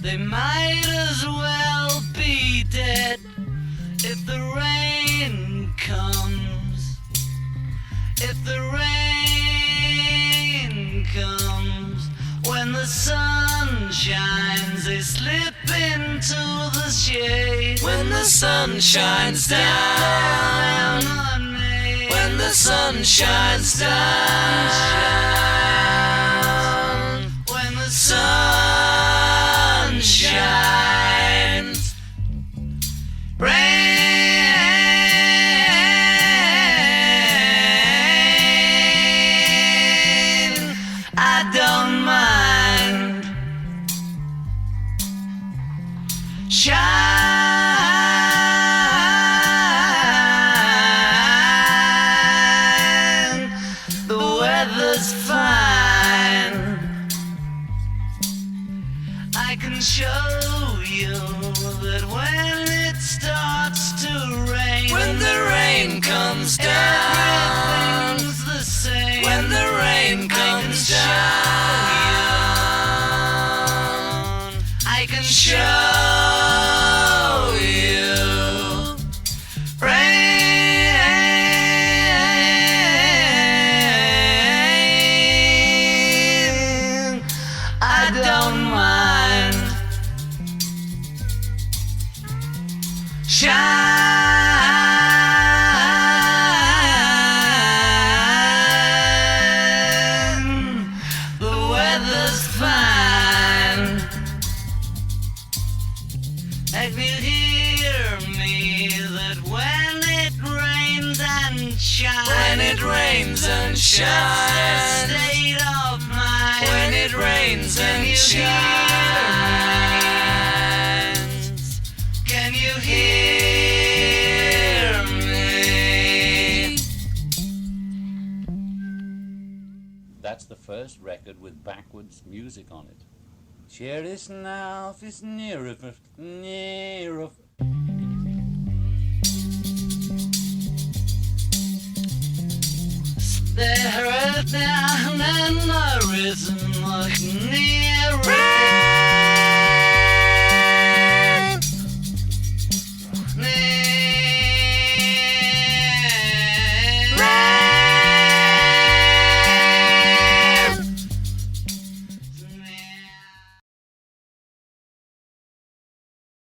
They might as well be dead if the rain comes. If the rain comes, when the sun shines, they slip into the shade. When the sun shines down, when the sun shines down, when the sun shines, rain. I don't mind. Shine. The weather's fine. I can show you that when it starts to rain, when the rain comes down, everything's the same. When the rain comes down, I can show you rain. I don't mind. Shine. The weather's fine. Can you hear me? That when it rains and shines, when it rains and shines, that's the state of mind. When it rains and shines, can you hear me? That's the first record with backwards music on it. Share this now, if it's nearer. They heard down and the rhythm like nearer.